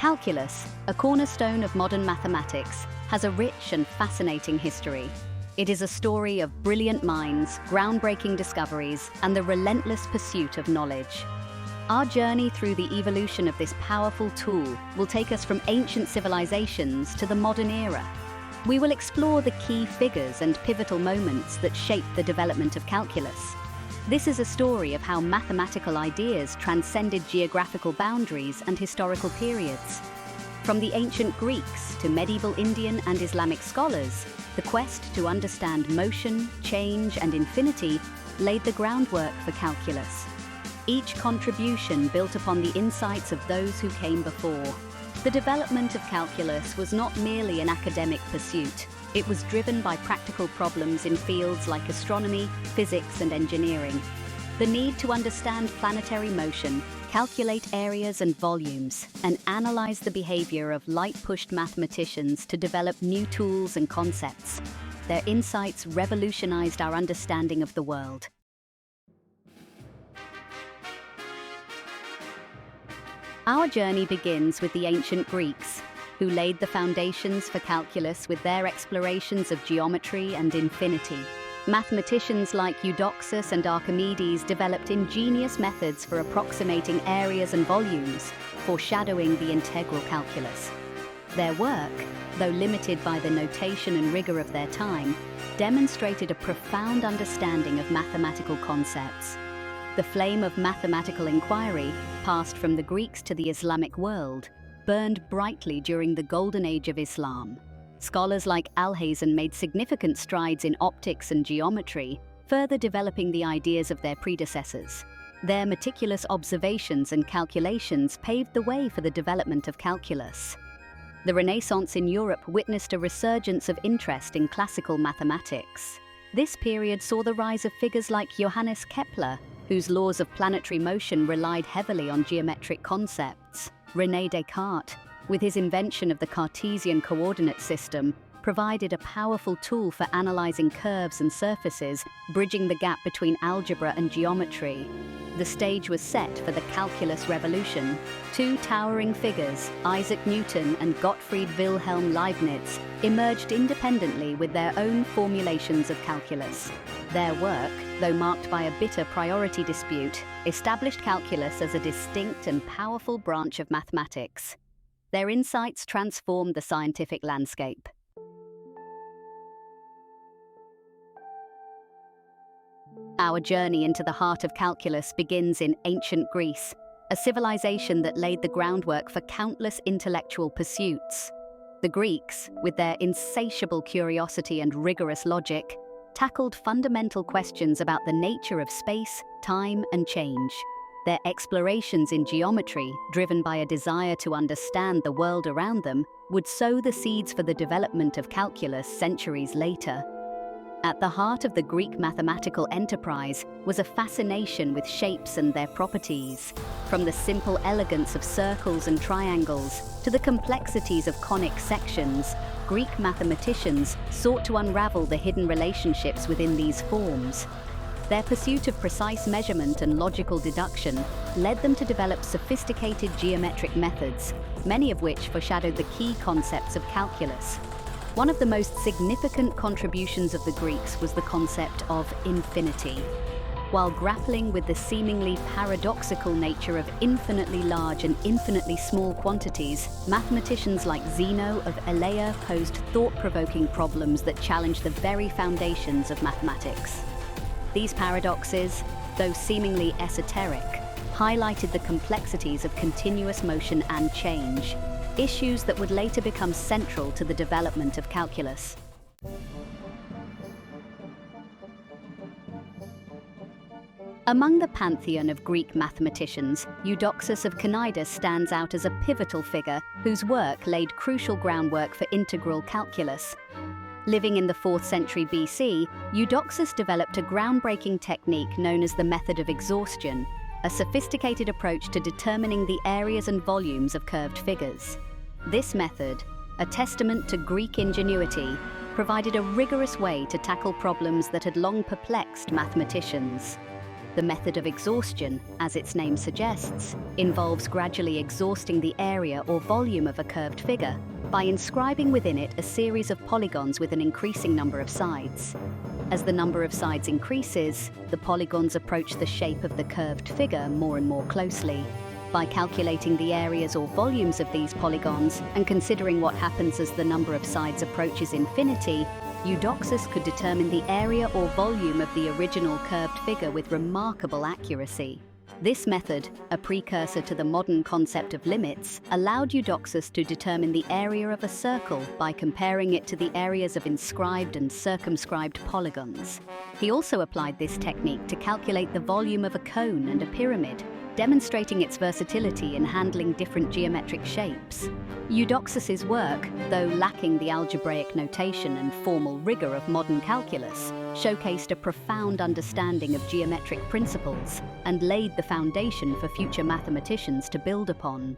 Calculus, a cornerstone of modern mathematics, has a rich and fascinating history. It is a story of brilliant minds, groundbreaking discoveries, and the relentless pursuit of knowledge. Our journey through the evolution of this powerful tool will take us from ancient civilizations to the modern era. We will explore the key figures and pivotal moments that shaped the development of calculus. This is a story of how mathematical ideas transcended geographical boundaries and historical periods. From the ancient Greeks to medieval Indian and Islamic scholars, the quest to understand motion, change, and infinity laid the groundwork for calculus. Each contribution built upon the insights of those who came before. The development of calculus was not merely an academic pursuit. It was driven by practical problems in fields like astronomy, physics, and engineering. The need to understand planetary motion, calculate areas and volumes, and analyze the behavior of light-pushed mathematicians to develop new tools and concepts. Their insights revolutionized our understanding of the world. Our journey begins with the ancient Greeks, who laid the foundations for calculus with their explorations of geometry and infinity. Mathematicians like Eudoxus and Archimedes developed ingenious methods for approximating areas and volumes, foreshadowing the integral calculus. Their work, though limited by the notation and rigor of their time, demonstrated a profound understanding of mathematical concepts. The flame of mathematical inquiry, passed from the Greeks to the Islamic world, burned brightly during the golden age of Islam. Scholars like Alhazen made significant strides in optics and geometry, further developing the ideas of their predecessors. Their meticulous observations and calculations paved the way for the development of calculus. The Renaissance in Europe witnessed a resurgence of interest in classical mathematics. This period saw the rise of figures like Johannes Kepler, whose laws of planetary motion relied heavily on geometric concepts. René Descartes, with his invention of the Cartesian coordinate system, provided a powerful tool for analyzing curves and surfaces, bridging the gap between algebra and geometry. The stage was set for the calculus revolution. Two towering figures, Isaac Newton and Gottfried Wilhelm Leibniz, emerged independently with their own formulations of calculus. Their work, though marked by a bitter priority dispute, established calculus as a distinct and powerful branch of mathematics. Their insights transformed the scientific landscape. Our journey into the heart of calculus begins in ancient Greece, a civilization that laid the groundwork for countless intellectual pursuits. The Greeks, with their insatiable curiosity and rigorous logic, tackled fundamental questions about the nature of space, time, and change. Their explorations in geometry, driven by a desire to understand the world around them, would sow the seeds for the development of calculus centuries later. At the heart of the Greek mathematical enterprise was a fascination with shapes and their properties. From the simple elegance of circles and triangles to the complexities of conic sections, Greek mathematicians sought to unravel the hidden relationships within these forms. Their pursuit of precise measurement and logical deduction led them to develop sophisticated geometric methods, many of which foreshadowed the key concepts of calculus. One of the most significant contributions of the Greeks was the concept of infinity. While grappling with the seemingly paradoxical nature of infinitely large and infinitely small quantities, mathematicians like Zeno of Elea posed thought-provoking problems that challenged the very foundations of mathematics. These paradoxes, though seemingly esoteric, highlighted the complexities of continuous motion and change, issues that would later become central to the development of calculus. Among the pantheon of Greek mathematicians, Eudoxus of Cnidus stands out as a pivotal figure whose work laid crucial groundwork for integral calculus. Living in the 4th century BC, Eudoxus developed a groundbreaking technique known as the method of exhaustion, a sophisticated approach to determining the areas and volumes of curved figures. This method, a testament to Greek ingenuity, provided a rigorous way to tackle problems that had long perplexed mathematicians. The method of exhaustion, as its name suggests, involves gradually exhausting the area or volume of a curved figure by inscribing within it a series of polygons with an increasing number of sides. As the number of sides increases, the polygons approach the shape of the curved figure more and more closely. By calculating the areas or volumes of these polygons and considering what happens as the number of sides approaches infinity, Eudoxus could determine the area or volume of the original curved figure with remarkable accuracy. This method, a precursor to the modern concept of limits, allowed Eudoxus to determine the area of a circle by comparing it to the areas of inscribed and circumscribed polygons. He also applied this technique to calculate the volume of a cone and a pyramid, demonstrating its versatility in handling different geometric shapes. Eudoxus's work, though lacking the algebraic notation and formal rigor of modern calculus, showcased a profound understanding of geometric principles and laid the foundation for future mathematicians to build upon.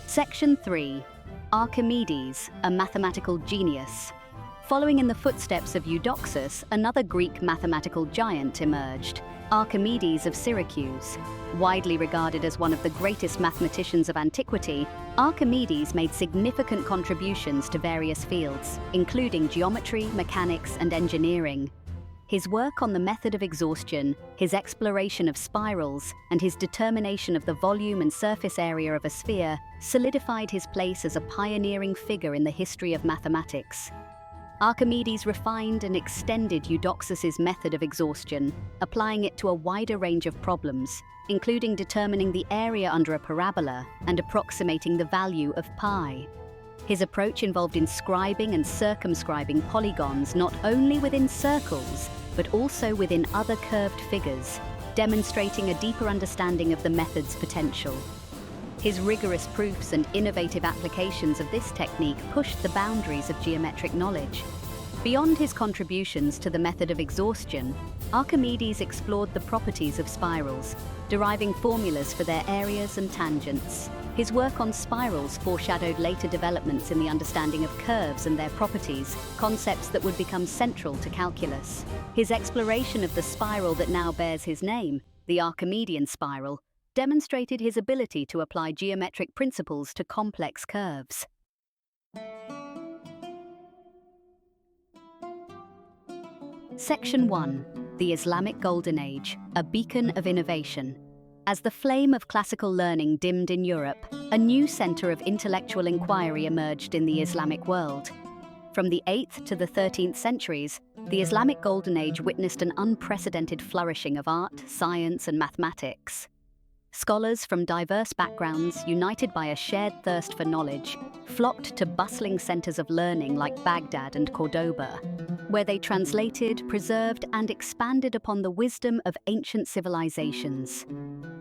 Section 3. Archimedes, a mathematical genius. Following in the footsteps of Eudoxus, another Greek mathematical giant emerged, Archimedes of Syracuse. Widely regarded as one of the greatest mathematicians of antiquity, Archimedes made significant contributions to various fields, including geometry, mechanics, and engineering. His work on the method of exhaustion, his exploration of spirals, and his determination of the volume and surface area of a sphere solidified his place as a pioneering figure in the history of mathematics. Archimedes refined and extended Eudoxus's method of exhaustion, applying it to a wider range of problems, including determining the area under a parabola and approximating the value of pi. His approach involved inscribing and circumscribing polygons not only within circles, but also within other curved figures, demonstrating a deeper understanding of the method's potential. His rigorous proofs and innovative applications of this technique pushed the boundaries of geometric knowledge. Beyond his contributions to the method of exhaustion, Archimedes explored the properties of spirals, deriving formulas for their areas and tangents. His work on spirals foreshadowed later developments in the understanding of curves and their properties, concepts that would become central to calculus. His exploration of the spiral that now bears his name, the Archimedean spiral, demonstrated his ability to apply geometric principles to complex curves. Section 1. The Islamic Golden Age, a beacon of innovation. As the flame of classical learning dimmed in Europe, a new center of intellectual inquiry emerged in the Islamic world. From the 8th to the 13th centuries, the Islamic Golden Age witnessed an unprecedented flourishing of art, science, and mathematics. Scholars from diverse backgrounds, united by a shared thirst for knowledge, flocked to bustling centers of learning like Baghdad and Cordoba, where they translated, preserved, and expanded upon the wisdom of ancient civilizations.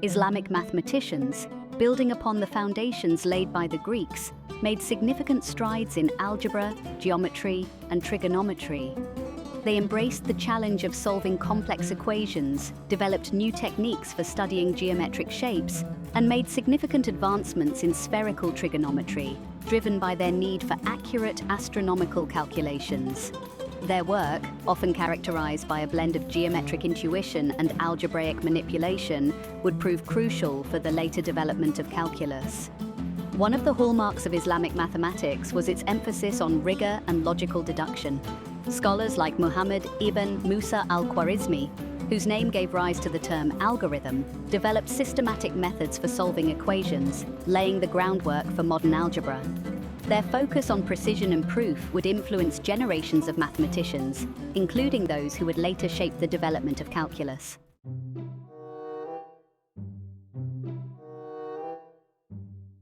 Islamic mathematicians, building upon the foundations laid by the Greeks, made significant strides in algebra, geometry, and trigonometry. They embraced the challenge of solving complex equations, developed new techniques for studying geometric shapes, and made significant advancements in spherical trigonometry, driven by their need for accurate astronomical calculations. Their work, often characterized by a blend of geometric intuition and algebraic manipulation, would prove crucial for the later development of calculus. One of the hallmarks of Islamic mathematics was its emphasis on rigor and logical deduction. Scholars like Muhammad ibn Musa al-Khwarizmi, whose name gave rise to the term algorithm, developed systematic methods for solving equations, laying the groundwork for modern algebra. Their focus on precision and proof would influence generations of mathematicians, including those who would later shape the development of calculus.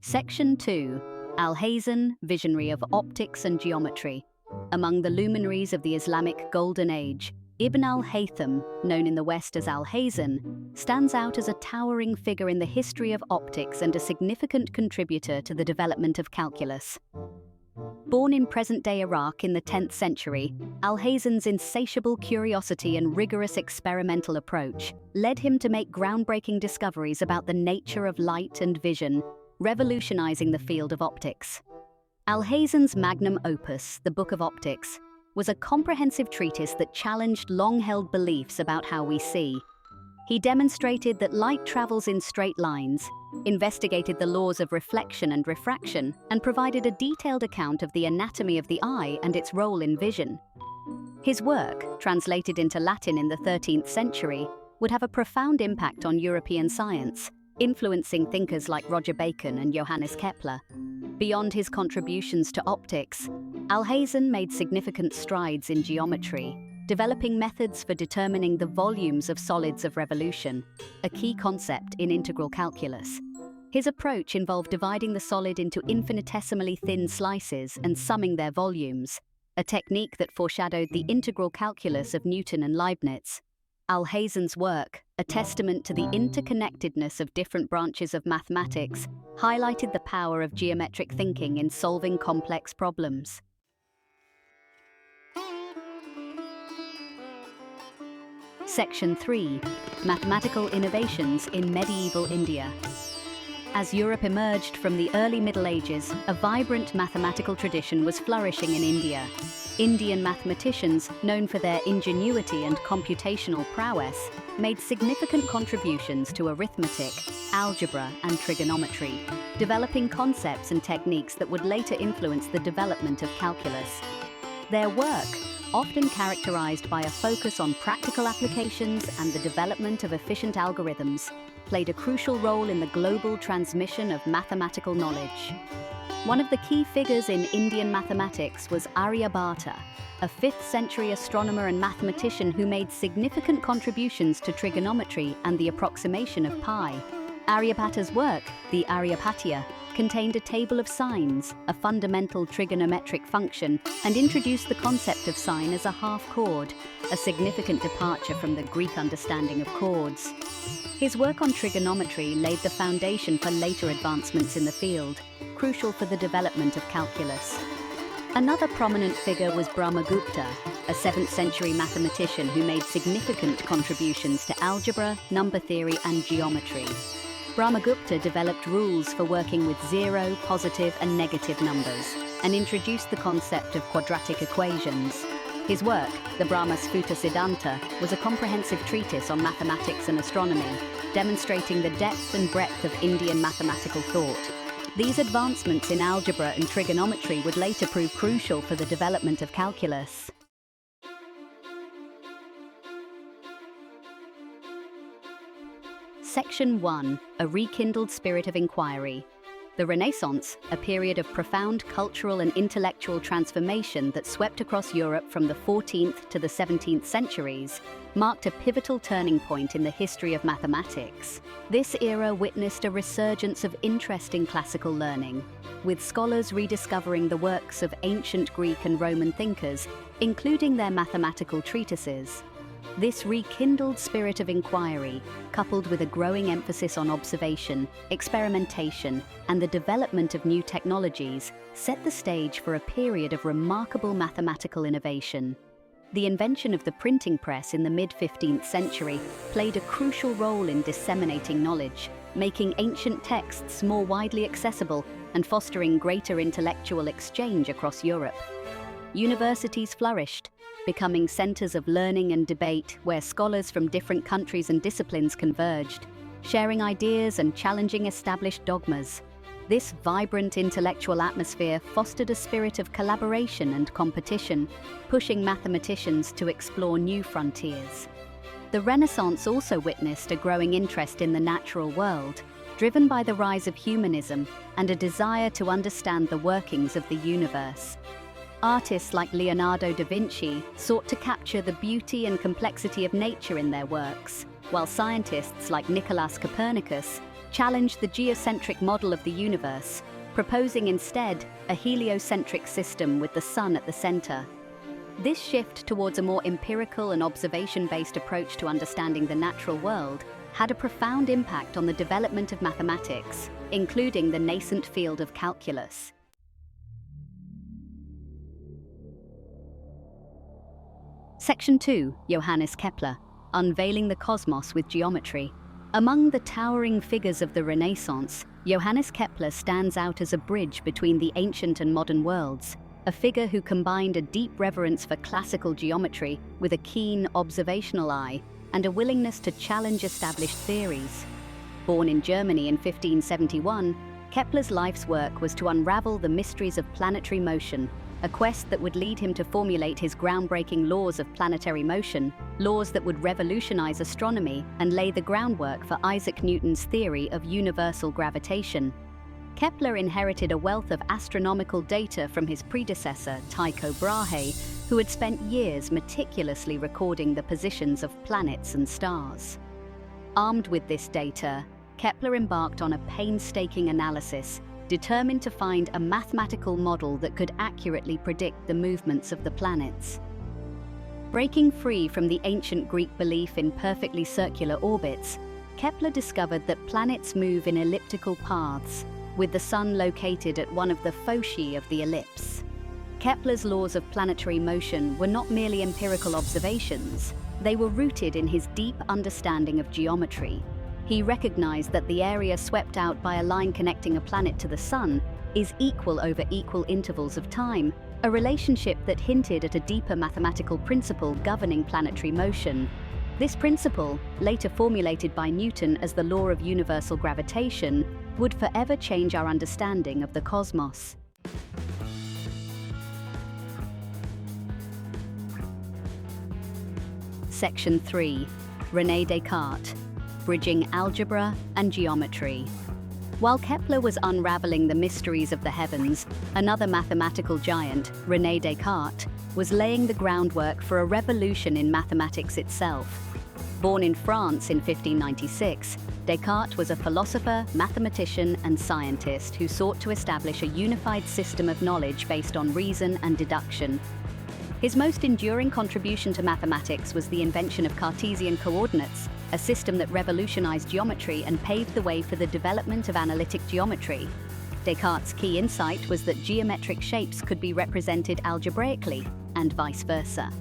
Section 2. Alhazen, visionary of optics and geometry. Among the luminaries of the Islamic Golden Age, Ibn al-Haytham, known in the West as Alhazen, stands out as a towering figure in the history of optics and a significant contributor to the development of calculus. Born in present-day Iraq in the 10th century, Alhazen's insatiable curiosity and rigorous experimental approach led him to make groundbreaking discoveries about the nature of light and vision, revolutionizing the field of optics. Alhazen's magnum opus, the Book of Optics, was a comprehensive treatise that challenged long-held beliefs about how we see. He demonstrated that light travels in straight lines, investigated the laws of reflection and refraction, and provided a detailed account of the anatomy of the eye and its role in vision. His work, translated into Latin in the 13th century, would have a profound impact on European science, influencing thinkers like Roger Bacon and Johannes Kepler. Beyond his contributions to optics, Alhazen made significant strides in geometry, developing methods for determining the volumes of solids of revolution, a key concept in integral calculus. His approach involved dividing the solid into infinitesimally thin slices and summing their volumes, a technique that foreshadowed the integral calculus of Newton and Leibniz. Alhazen's work, a testament to the interconnectedness of different branches of mathematics, highlighted the power of geometric thinking in solving complex problems. Section 3. Mathematical Innovations in Medieval India. As Europe emerged from the early Middle Ages, a vibrant mathematical tradition was flourishing in India. Indian mathematicians, known for their ingenuity and computational prowess, made significant contributions to arithmetic, algebra, and trigonometry, developing concepts and techniques that would later influence the development of calculus. Their work, often characterized by a focus on practical applications and the development of efficient algorithms, played a crucial role in the global transmission of mathematical knowledge. One of the key figures in Indian mathematics was Aryabhata, a 5th century astronomer and mathematician who made significant contributions to trigonometry and the approximation of pi. Aryabhata's work, the Aryabhatiya, contained a table of sines, a fundamental trigonometric function, and introduced the concept of sine as a half chord, a significant departure from the Greek understanding of chords. His work on trigonometry laid the foundation for later advancements in the field, crucial for the development of calculus. Another prominent figure was Brahmagupta, a 7th century mathematician who made significant contributions to algebra, number theory, and geometry. Brahmagupta developed rules for working with zero, positive, and negative numbers, and introduced the concept of quadratic equations. His work, the Brahma-Sphutta Siddhanta, was a comprehensive treatise on mathematics and astronomy, demonstrating the depth and breadth of Indian mathematical thought. These advancements in algebra and trigonometry would later prove crucial for the development of calculus. Section 1. A rekindled spirit of inquiry. The Renaissance, a period of profound cultural and intellectual transformation that swept across Europe from the 14th to the 17th centuries, marked a pivotal turning point in the history of mathematics. This era witnessed a resurgence of interest in classical learning, with scholars rediscovering the works of ancient Greek and Roman thinkers, including their mathematical treatises. This rekindled spirit of inquiry, coupled with a growing emphasis on observation, experimentation, and the development of new technologies, set the stage for a period of remarkable mathematical innovation. The invention of the printing press in the mid-15th century played a crucial role in disseminating knowledge, making ancient texts more widely accessible and fostering greater intellectual exchange across Europe. Universities flourished, becoming centers of learning and debate where scholars from different countries and disciplines converged, sharing ideas and challenging established dogmas. This vibrant intellectual atmosphere fostered a spirit of collaboration and competition, pushing mathematicians to explore new frontiers. The Renaissance also witnessed a growing interest in the natural world, driven by the rise of humanism and a desire to understand the workings of the universe. Artists like Leonardo da Vinci sought to capture the beauty and complexity of nature in their works, while scientists like Nicolaus Copernicus challenged the geocentric model of the universe, proposing instead a heliocentric system with the sun at the center. This shift towards a more empirical and observation-based approach to understanding the natural world had a profound impact on the development of mathematics, including the nascent field of calculus. Section 2. Johannes Kepler, Unveiling the Cosmos with Geometry. Among the towering figures of the Renaissance, Johannes Kepler stands out as a bridge between the ancient and modern worlds. a figure who combined a deep reverence for classical geometry with a keen observational eye and a willingness to challenge established theories. Born in Germany in 1571, Kepler's life's work was to unravel the mysteries of planetary motion, a quest that would lead him to formulate his groundbreaking laws of planetary motion, laws that would revolutionize astronomy and lay the groundwork for Isaac Newton's theory of universal gravitation. Kepler inherited a wealth of astronomical data from his predecessor, Tycho Brahe, who had spent years meticulously recording the positions of planets and stars. Armed with this data, Kepler embarked on a painstaking analysis, determined to find a mathematical model that could accurately predict the movements of the planets. Breaking free from the ancient Greek belief in perfectly circular orbits, Kepler discovered that planets move in elliptical paths, with the Sun located at one of the foci of the ellipse. Kepler's laws of planetary motion were not merely empirical observations, they were rooted in his deep understanding of geometry. He recognized that the area swept out by a line connecting a planet to the Sun is equal over equal intervals of time, a relationship that hinted at a deeper mathematical principle governing planetary motion. This principle, later formulated by Newton as the law of universal gravitation, would forever change our understanding of the cosmos. Section 3. René Descartes. Bridging algebra and geometry. While Kepler was unraveling the mysteries of the heavens, another mathematical giant, René Descartes, was laying the groundwork for a revolution in mathematics itself. Born in France in 1596, Descartes was a philosopher, mathematician, and scientist who sought to establish a unified system of knowledge based on reason and deduction. His most enduring contribution to mathematics was the invention of Cartesian coordinates, a system that revolutionized geometry and paved the way for the development of analytic geometry. Descartes' key insight was that geometric shapes could be represented algebraically, and vice versa.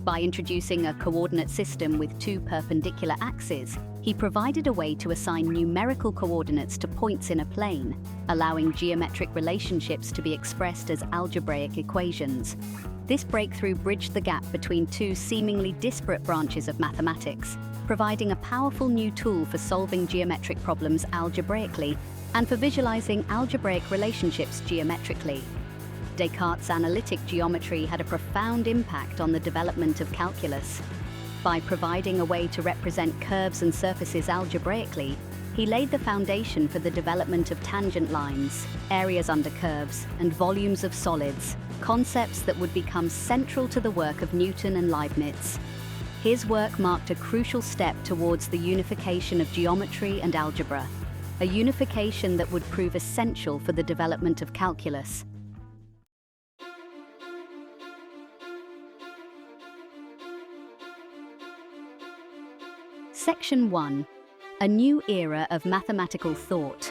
By introducing a coordinate system with two perpendicular axes, he provided a way to assign numerical coordinates to points in a plane, allowing geometric relationships to be expressed as algebraic equations. This breakthrough bridged the gap between two seemingly disparate branches of mathematics, providing a powerful new tool for solving geometric problems algebraically and for visualizing algebraic relationships geometrically. Descartes' analytic geometry had a profound impact on the development of calculus. By providing a way to represent curves and surfaces algebraically, he laid the foundation for the development of tangent lines, areas under curves, and volumes of solids, concepts that would become central to the work of Newton and Leibniz. His work marked a crucial step towards the unification of geometry and algebra, a unification that would prove essential for the development of calculus. Section 1. A new era of mathematical thought.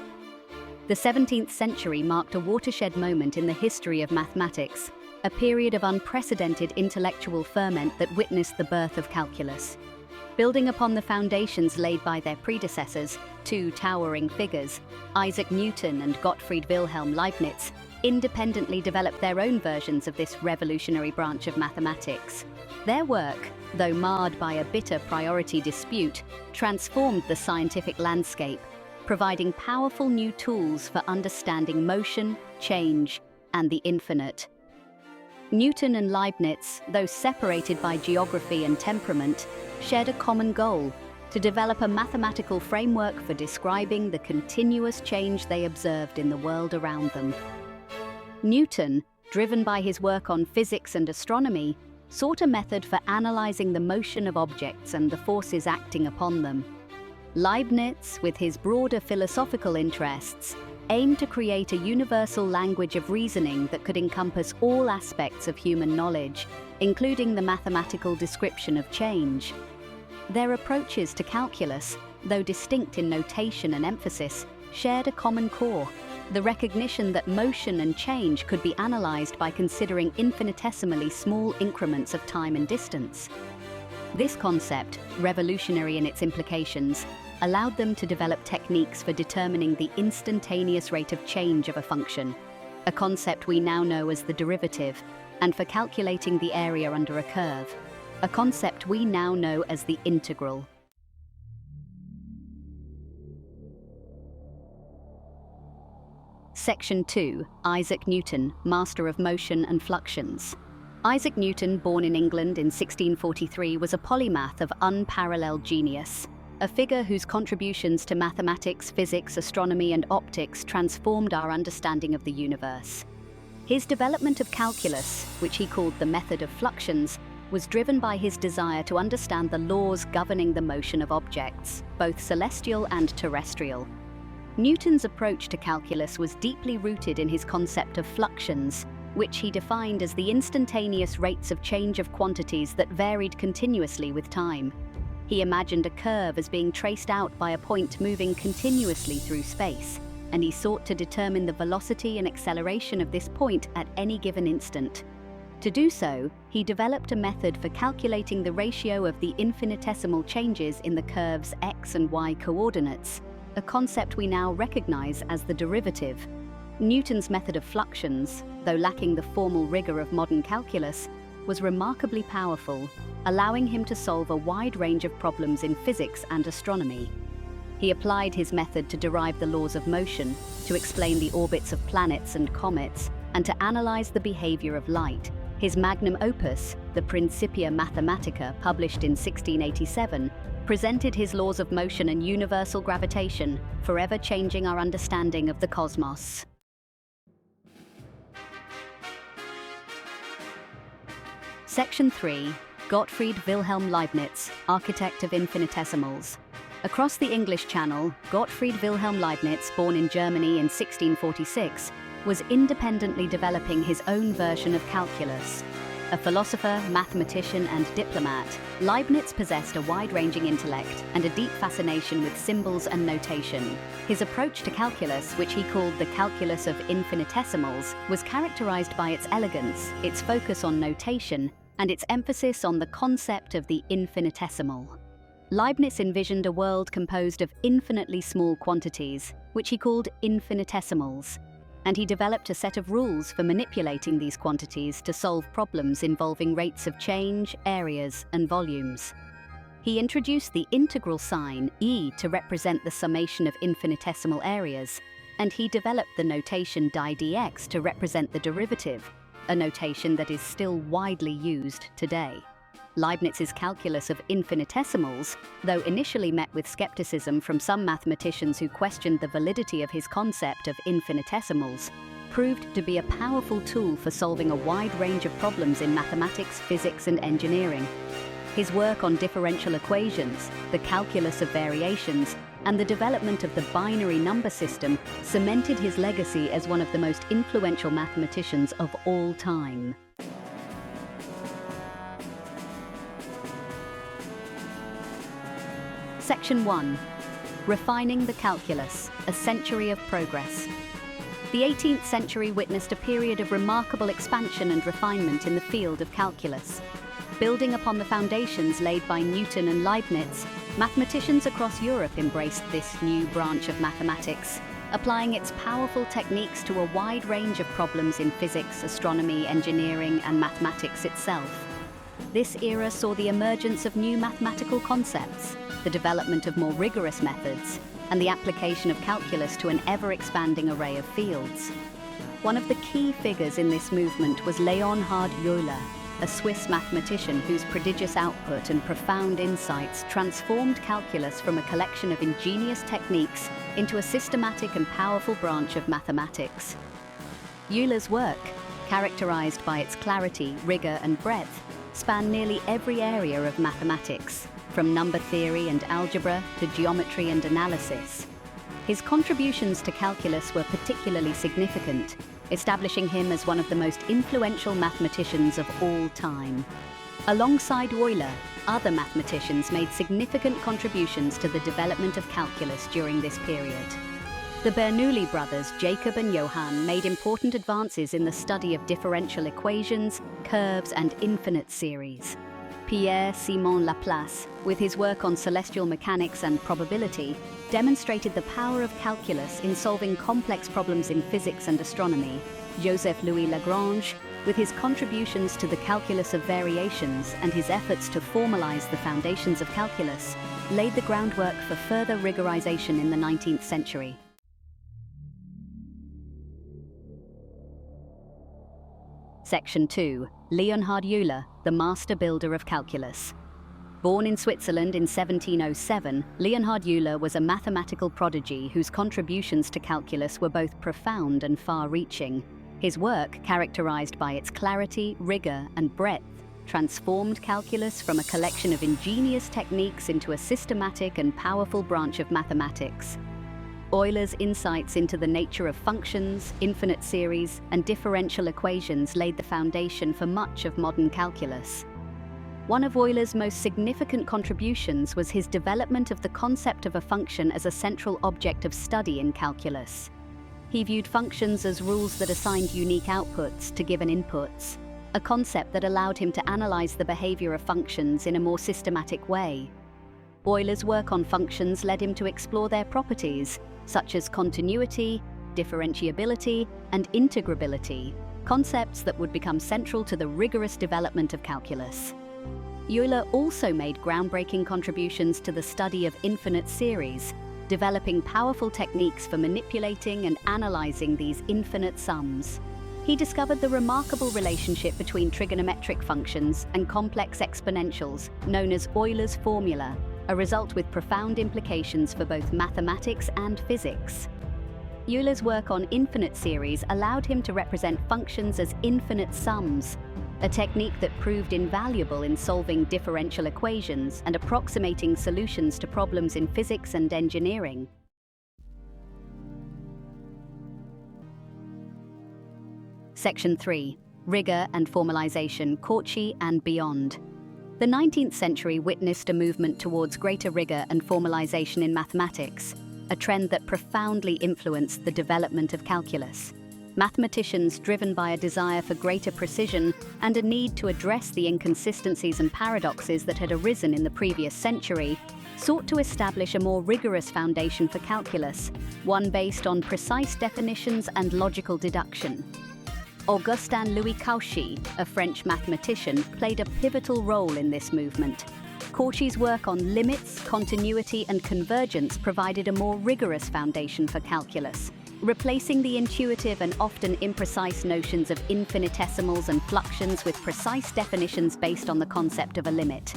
The 17th century marked a watershed moment in the history of mathematics, a period of unprecedented intellectual ferment that witnessed the birth of calculus. Building upon the foundations laid by their predecessors, two towering figures, Isaac Newton and Gottfried Wilhelm Leibniz, independently developed their own versions of this revolutionary branch of mathematics. Their work, though marred by a bitter priority dispute, transformed the scientific landscape, providing powerful new tools for understanding motion, change, and the infinite. Newton and Leibniz, though separated by geography and temperament, shared a common goal: to develop a mathematical framework for describing the continuous change they observed in the world around them. Newton, driven by his work on physics and astronomy, sought a method for analyzing the motion of objects and the forces acting upon them. Leibniz, with his broader philosophical interests, aimed to create a universal language of reasoning that could encompass all aspects of human knowledge, including the mathematical description of change. Their approaches to calculus, though distinct in notation and emphasis, shared a common core: the recognition that motion and change could be analyzed by considering infinitesimally small increments of time and distance. This concept, revolutionary in its implications, allowed them to develop techniques for determining the instantaneous rate of change of a function. a concept we now know as the derivative, and for calculating the area under a curve, a concept we now know as the integral. Section 2. Isaac Newton, Master of Motion and Fluxions. Isaac Newton, born in England in 1643, was a polymath of unparalleled genius, a figure whose contributions to mathematics, physics, astronomy, and optics transformed our understanding of the universe. His development of calculus, which he called the method of fluxions, was driven by his desire to understand the laws governing the motion of objects, both celestial and terrestrial. Newton's approach to calculus was deeply rooted in his concept of fluxions, which he defined as the instantaneous rates of change of quantities that varied continuously with time. He imagined a curve as being traced out by a point moving continuously through space, and he sought to determine the velocity and acceleration of this point at any given instant. To do so, he developed a method for calculating the ratio of the infinitesimal changes in the curve's x and y coordinates, a concept we now recognize as the derivative. Newton's method of fluxions, though lacking the formal rigor of modern calculus, was remarkably powerful, allowing him to solve a wide range of problems in physics and astronomy. He applied his method to derive the laws of motion, to explain the orbits of planets and comets, and to analyze the behavior of light. His magnum opus, the Principia Mathematica, published in 1687, presented his laws of motion and universal gravitation, forever changing our understanding of the cosmos. Section 3. Gottfried Wilhelm Leibniz, Architect of Infinitesimals. Across the English Channel, Gottfried Wilhelm Leibniz, born in Germany in 1646, was independently developing his own version of calculus. A philosopher, mathematician, and diplomat, Leibniz possessed a wide-ranging intellect and a deep fascination with symbols and notation. His approach to calculus, which he called the calculus of infinitesimals, was characterized by its elegance, its focus on notation, and its emphasis on the concept of the infinitesimal. Leibniz envisioned a world composed of infinitely small quantities, which he called infinitesimals, and he developed a set of rules for manipulating these quantities to solve problems involving rates of change, areas, and volumes. He introduced the integral sign, e, to represent the summation of infinitesimal areas, and he developed the notation di dx to represent the derivative, a notation that is still widely used today. Leibniz's calculus of infinitesimals, though initially met with skepticism from some mathematicians who questioned the validity of his concept of infinitesimals, proved to be a powerful tool for solving a wide range of problems in mathematics, physics, and engineering. His work on differential equations, the calculus of variations, and the development of the binary number system cemented his legacy as one of the most influential mathematicians of all time. Section 1. Refining the Calculus, a Century of Progress. The 18th century witnessed a period of remarkable expansion and refinement in the field of calculus. Building upon the foundations laid by Newton and Leibniz, mathematicians across Europe embraced this new branch of mathematics, applying its powerful techniques to a wide range of problems in physics, astronomy, engineering, and mathematics itself. This era saw the emergence of new mathematical concepts, the development of more rigorous methods, and the application of calculus to an ever-expanding array of fields. One of the key figures in this movement was Leonhard Euler, a Swiss mathematician whose prodigious output and profound insights transformed calculus from a collection of ingenious techniques into a systematic and powerful branch of mathematics. Euler's work, characterized by its clarity, rigor, and breadth, spanned nearly every area of mathematics, from number theory and algebra to geometry and analysis. His contributions to calculus were particularly significant, establishing him as one of the most influential mathematicians of all time. Alongside Euler, other mathematicians made significant contributions to the development of calculus during this period. The Bernoulli brothers, Jacob and Johann, made important advances in the study of differential equations, curves, and infinite series. Pierre-Simon Laplace, with his work on celestial mechanics and probability, demonstrated the power of calculus in solving complex problems in physics and astronomy. Joseph-Louis Lagrange, with his contributions to the calculus of variations and his efforts to formalize the foundations of calculus, laid the groundwork for further rigorization in the 19th century. Section 2. Leonhard Euler, the master builder of calculus. Born in Switzerland in 1707, Leonhard Euler was a mathematical prodigy whose contributions to calculus were both profound and far-reaching. His work, characterized by its clarity, rigor, and breadth, transformed calculus from a collection of ingenious techniques into a systematic and powerful branch of mathematics. Euler's insights into the nature of functions, infinite series, and differential equations laid the foundation for much of modern calculus. One of Euler's most significant contributions was his development of the concept of a function as a central object of study in calculus. He viewed functions as rules that assigned unique outputs to given inputs, a concept that allowed him to analyze the behavior of functions in a more systematic way. Euler's work on functions led him to explore their properties, such as continuity, differentiability, and integrability, concepts that would become central to the rigorous development of calculus. Euler also made groundbreaking contributions to the study of infinite series, developing powerful techniques for manipulating and analyzing these infinite sums. He discovered the remarkable relationship between trigonometric functions and complex exponentials, known as Euler's formula, a result with profound implications for both mathematics and physics. Euler's work on infinite series allowed him to represent functions as infinite sums, a technique that proved invaluable in solving differential equations and approximating solutions to problems in physics and engineering. Section 3. Rigor and formalization, Cauchy and beyond. The 19th century witnessed a movement towards greater rigor and formalization in mathematics, a trend that profoundly influenced the development of calculus. Mathematicians, driven by a desire for greater precision and a need to address the inconsistencies and paradoxes that had arisen in the previous century, sought to establish a more rigorous foundation for calculus, one based on precise definitions and logical deduction. Augustin-Louis Cauchy, a French mathematician, played a pivotal role in this movement. Cauchy's work on limits, continuity, and convergence provided a more rigorous foundation for calculus, replacing the intuitive and often imprecise notions of infinitesimals and fluxions with precise definitions based on the concept of a limit.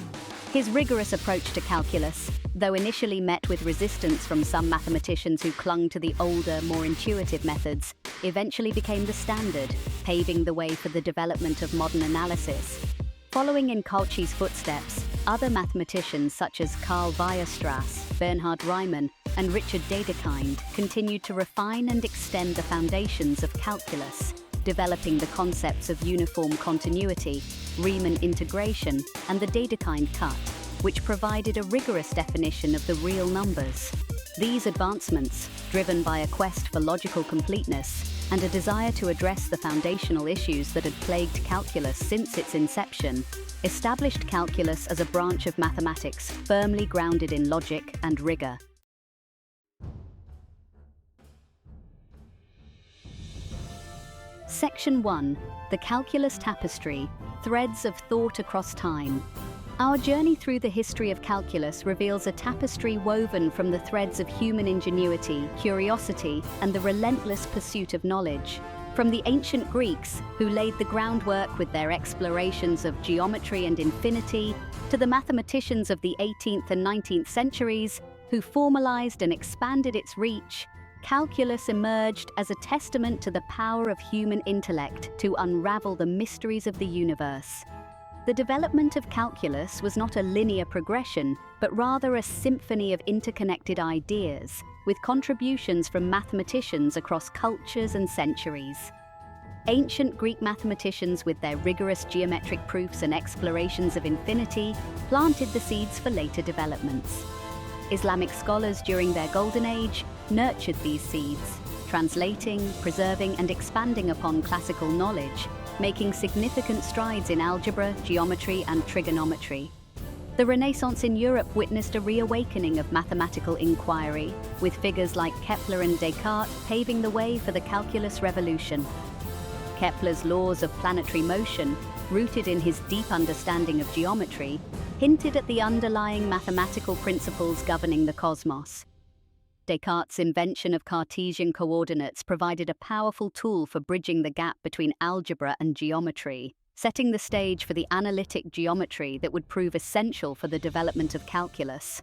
His rigorous approach to calculus, though initially met with resistance from some mathematicians who clung to the older, more intuitive methods, eventually became the standard, paving the way for the development of modern analysis. Following in Cauchy's footsteps, other mathematicians such as Carl Weierstrass, Bernhard Riemann, and Richard Dedekind continued to refine and extend the foundations of calculus, developing the concepts of uniform continuity, Riemann integration, and the Dedekind cut, which provided a rigorous definition of the real numbers. These advancements, driven by a quest for logical completeness and a desire to address the foundational issues that had plagued calculus since its inception, established calculus as a branch of mathematics firmly grounded in logic and rigor. Section 1. The Calculus Tapestry, Threads of Thought Across Time. Our journey through the history of calculus reveals a tapestry woven from the threads of human ingenuity, curiosity, and the relentless pursuit of knowledge. From the ancient Greeks, who laid the groundwork with their explorations of geometry and infinity, to the mathematicians of the 18th and 19th centuries, who formalized and expanded its reach, calculus emerged as a testament to the power of human intellect to unravel the mysteries of the universe. The development of calculus was not a linear progression, but rather a symphony of interconnected ideas, with contributions from mathematicians across cultures and centuries. Ancient Greek mathematicians, with their rigorous geometric proofs and explorations of infinity, planted the seeds for later developments. Islamic scholars during their golden age nurtured these seeds, translating, preserving, and expanding upon classical knowledge, making significant strides in algebra, geometry, and trigonometry. The Renaissance in Europe witnessed a reawakening of mathematical inquiry, with figures like Kepler and Descartes paving the way for the calculus revolution. Kepler's laws of planetary motion, rooted in his deep understanding of geometry, hinted at the underlying mathematical principles governing the cosmos. Descartes' invention of Cartesian coordinates provided a powerful tool for bridging the gap between algebra and geometry, setting the stage for the analytic geometry that would prove essential for the development of calculus.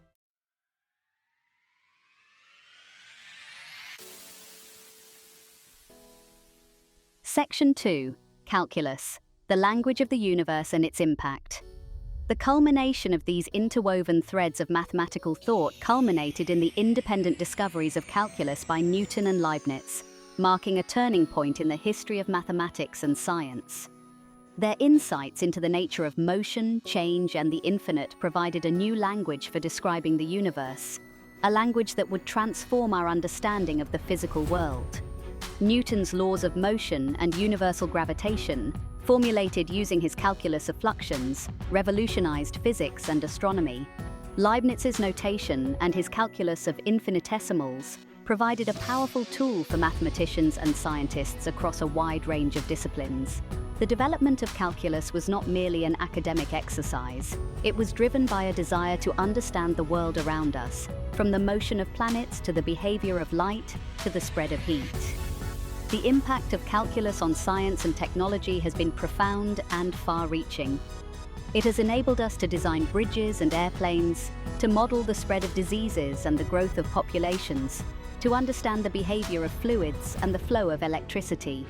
Section 2. Calculus, the language of the universe and its impact. The culmination of these interwoven threads of mathematical thought culminated in the independent discoveries of calculus by Newton and Leibniz, marking a turning point in the history of mathematics and science. Their insights into the nature of motion, change, and the infinite provided a new language for describing the universe, a language that would transform our understanding of the physical world. Newton's laws of motion and universal gravitation, formulated using his calculus of fluxions, revolutionized physics and astronomy. Leibniz's notation and his calculus of infinitesimals provided a powerful tool for mathematicians and scientists across a wide range of disciplines. The development of calculus was not merely an academic exercise. It was driven by a desire to understand the world around us, from the motion of planets to the behavior of light to the spread of heat. The impact of calculus on science and technology has been profound and far-reaching. It has enabled us to design bridges and airplanes, to model the spread of diseases and the growth of populations, to understand the behavior of fluids and the flow of electricity.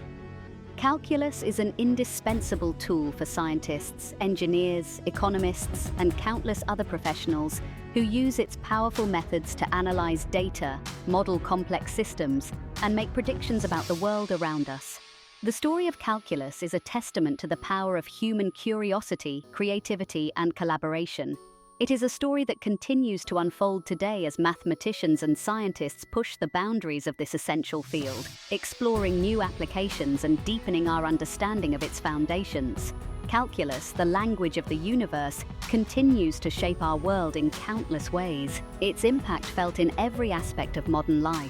Calculus is an indispensable tool for scientists, engineers, economists, and countless other professionals who use its powerful methods to analyze data, model complex systems, and make predictions about the world around us. The story of calculus is a testament to the power of human curiosity, creativity, and collaboration. It is a story that continues to unfold today as mathematicians and scientists push the boundaries of this essential field, exploring new applications and deepening our understanding of its foundations. Calculus, the language of the universe, continues to shape our world in countless ways. Its impact felt in every aspect of modern life,